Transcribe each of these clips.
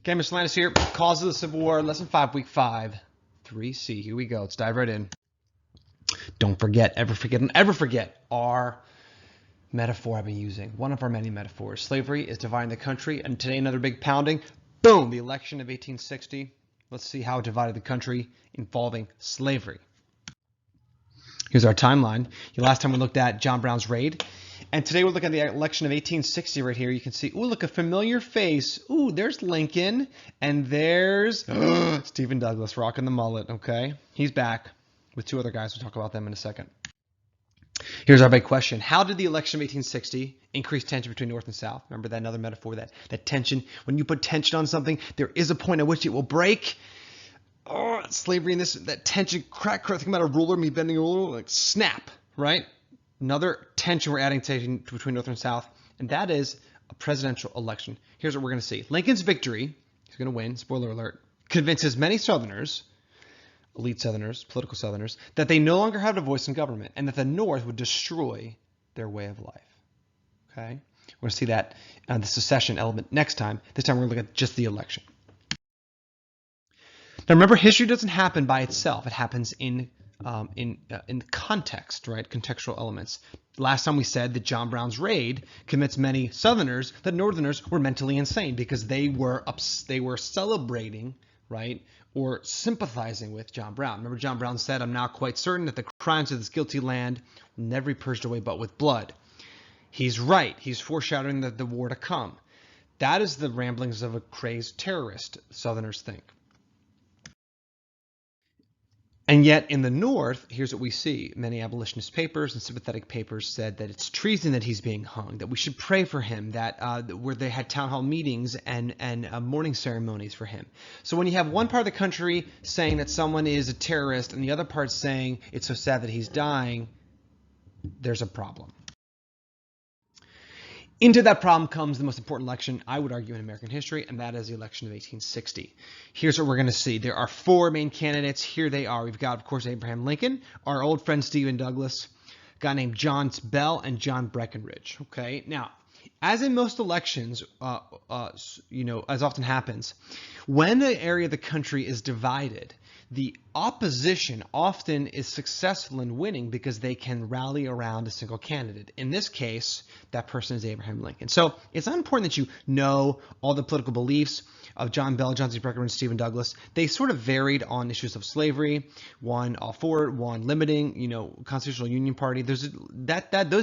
Okay, Mr. Landis here. Cause of the Civil War, Lesson 5, Week 5, 3C. Here we go. Let's dive right in. Don't forget, ever forget our metaphor I've been using. One of our many metaphors. Slavery is dividing the country, and today another big pounding. Boom! The election of 1860. Let's see how it divided the country involving slavery. Here's our timeline. Last time we looked at John Brown's raid. And today we're looking at the election of 1860 right here. You can see, ooh, look, a familiar face. Ooh, there's Lincoln. And there's Stephen Douglas rocking the mullet, okay? He's back with two other guys. We'll talk about them in a second. Here's our big question. How did the election of 1860 increase tension between North and South? Remember that another metaphor, that tension. When you put tension on something, there is a point at which it will break. Oh, slavery and that tension, crack, think about a ruler, me bending a ruler, like snap, right? Another tension we're adding between North and South, and that is a presidential election. Here's what we're going to see. Lincoln's victory, he's going to win, spoiler alert, convinces many Southerners, elite Southerners, political Southerners, that they no longer have a voice in government and that the North would destroy their way of life. Okay? We're going to see that the secession element next time. This time we're going to look at just the election. Now remember, history doesn't happen by itself. It happens in context, right? Contextual elements. Last time we said that John Brown's raid convinced many Southerners that Northerners were mentally insane because they were celebrating, right, or sympathizing with John Brown. Remember, John Brown said, "I'm now quite certain that the crimes of this guilty land will never be purged away but with blood." He's right. He's foreshadowing the war to come. That is the ramblings of a crazed terrorist, Southerners think. And yet in the North, here's what we see. Many abolitionist papers and sympathetic papers said that it's treason that he's being hung, that we should pray for him, that where they had town hall meetings and mourning ceremonies for him. So when you have one part of the country saying that someone is a terrorist and the other part saying it's so sad that he's dying, there's a problem. Into that problem comes the most important election, I would argue, in American history, and that is the election of 1860. Here's what we're going to see. There are four main candidates. Here they are. We've got, of course, Abraham Lincoln, our old friend Stephen Douglas, a guy named John Bell, and John Breckinridge. Okay, now, as in most elections, as often happens, when the area of the country is divided, the opposition often is successful in winning because they can rally around a single candidate. In this case, that person is Abraham Lincoln. So it's not important that you know all the political beliefs of John Bell, John C. Breckinridge, and Stephen Douglas. They sort of varied on issues of slavery, one all for it, one limiting, Constitutional Union Party. Those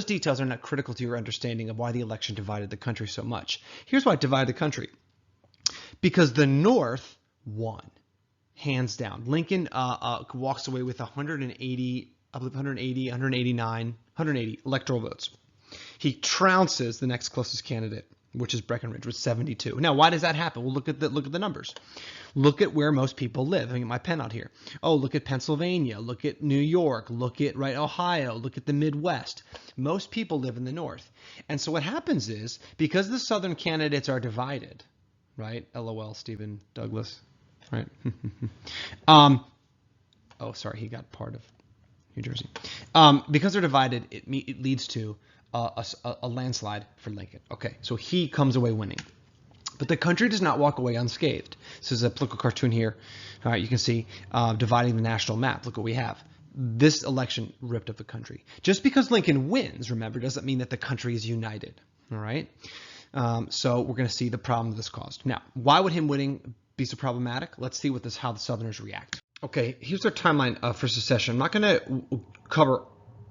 details are not critical to your understanding of why the election divided the country so much. Here's why it divided the country. Because the North won. Hands down. Lincoln walks away with 180 electoral votes. He trounces the next closest candidate, which is Breckinridge, with 72. Now, why does that happen? Well, look at the numbers. Look at where most people live. Let me get my pen out here. Oh, look at Pennsylvania. Look at New York. Look at Ohio. Look at the Midwest. Most people live in the North. And so what happens is, because the Southern candidates are divided, right? LOL, Stephen Douglas. Right. Oh, sorry, he got part of New Jersey. Because they're divided, it leads to a landslide for Lincoln. Okay, so he comes away winning. But the country does not walk away unscathed. This is a political cartoon here. All right, you can see dividing the national map. Look what we have. This election ripped up the country. Just because Lincoln wins, remember, doesn't mean that the country is united. All right? So we're going to see the problem this caused. Now, why would him winning be so problematic? Let's see how the Southerners react. Okay, here's our timeline for secession. I'm not going to cover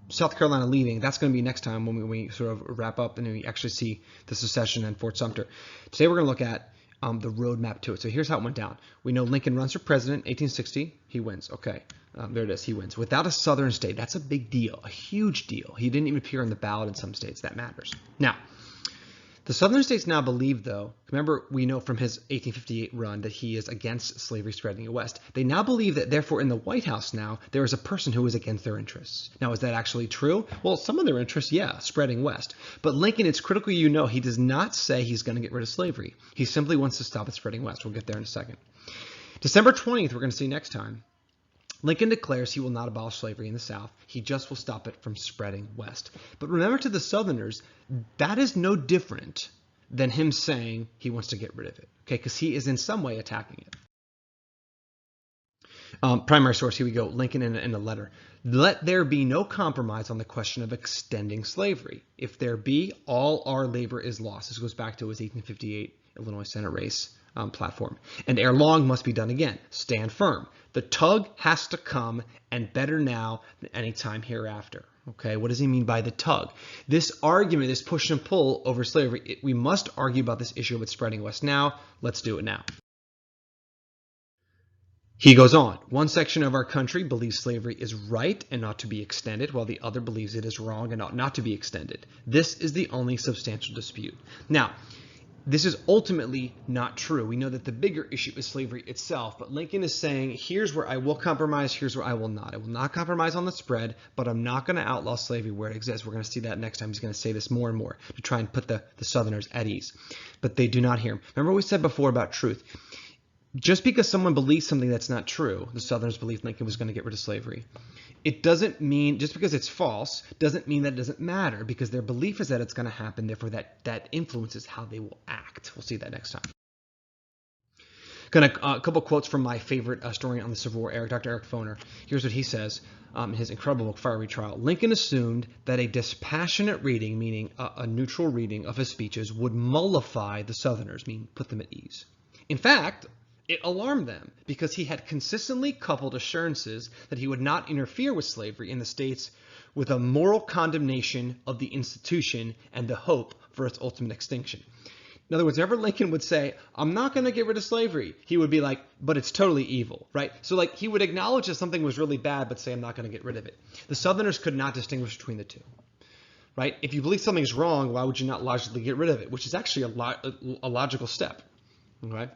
South Carolina leaving. That's going to be next time when we sort of wrap up and we actually see the secession and Fort Sumter. Today we're going to look at the roadmap to it. So here's how it went down. We know Lincoln runs for president, 1860. He wins. Okay, there it is. He wins. Without a Southern state, that's a big deal, a huge deal. He didn't even appear on the ballot in some states. That matters. Now, the Southern states now believe, though, remember we know from his 1858 run that he is against slavery spreading west. They now believe that, therefore, in the White House now, there is a person who is against their interests. Now, is that actually true? Well, some of their interests, yeah, spreading west. But Lincoln, it's critical he does not say he's going to get rid of slavery. He simply wants to stop it spreading west. We'll get there in a second. December 20th, we're going to see next time. Lincoln declares he will not abolish slavery in the South. He just will stop it from spreading west. But remember, to the Southerners, that is no different than him saying he wants to get rid of it, okay? Because he is in some way attacking it. Primary source, here we go, Lincoln in a letter. Let there be no compromise on the question of extending slavery. If there be, all our labor is lost. This goes back to his 1858 Illinois Senate race platform. And ere long must be done again. Stand firm. The tug has to come, and better now than any time hereafter. Okay, what does he mean by the tug? This argument, this push and pull over slavery, we must argue about this issue of it spreading west now. Let's do it now. He goes on, one section of our country believes slavery is right and ought to be extended, while the other believes it is wrong and ought not to be extended. This is the only substantial dispute. Now, this is ultimately not true. We know that the bigger issue is slavery itself, but Lincoln is saying, here's where I will compromise, here's where I will not. I will not compromise on the spread, but I'm not going to outlaw slavery where it exists. We're going to see that next time. He's going to say this more and more to try and put the Southerners at ease. But they do not hear him. Remember what we said before about truth. Just because someone believes something that's not true, the Southerners believed Lincoln was going to get rid of slavery, it doesn't mean, just because it's false, doesn't mean that it doesn't matter, because their belief is that it's going to happen, therefore that influences how they will act. We'll see that next time. A couple quotes from my favorite historian on the Civil War, Dr. Eric Foner. Here's what he says in his incredible book, Fiery Trial. Lincoln assumed that a dispassionate reading, meaning a neutral reading of his speeches, would mollify the Southerners, meaning put them at ease. In fact, it alarmed them because he had consistently coupled assurances that he would not interfere with slavery in the states with a moral condemnation of the institution and the hope for its ultimate extinction. In other words, whenever Lincoln would say, I'm not going to get rid of slavery, he would be like, but it's totally evil, right? So like he would acknowledge that something was really bad, but say, I'm not going to get rid of it. The Southerners could not distinguish between the two, right? If you believe something's wrong, why would you not logically get rid of it? Which is actually a logical step, okay?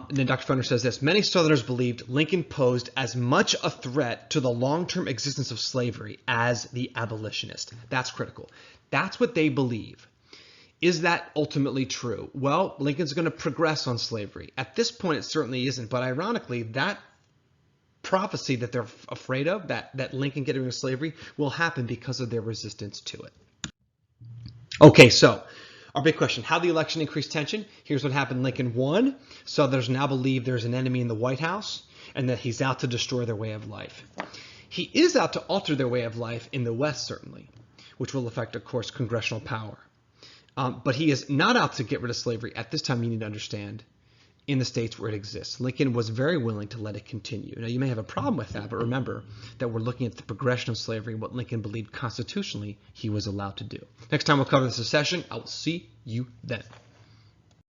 Then Dr. Foner says this, many Southerners believed Lincoln posed as much a threat to the long-term existence of slavery as the abolitionist. That's critical. That's what they believe. Is that ultimately true? Well, Lincoln's going to progress on slavery. At this point, it certainly isn't. But ironically, that prophecy that they're afraid of, that Lincoln getting rid of slavery, will happen because of their resistance to it. Okay, so our big question, how the election increased tension? Here's what happened. Lincoln won. Southerners now believe there's an enemy in the White House and that he's out to destroy their way of life. He is out to alter their way of life in the West, certainly, which will affect, of course, congressional power. But he is not out to get rid of slavery at this time, you need to understand, in the states where it exists. Lincoln was very willing to let it continue. Now, you may have a problem with that, but remember that we're looking at the progression of slavery and what Lincoln believed constitutionally he was allowed to do. Next time we'll cover the secession. I will see you then.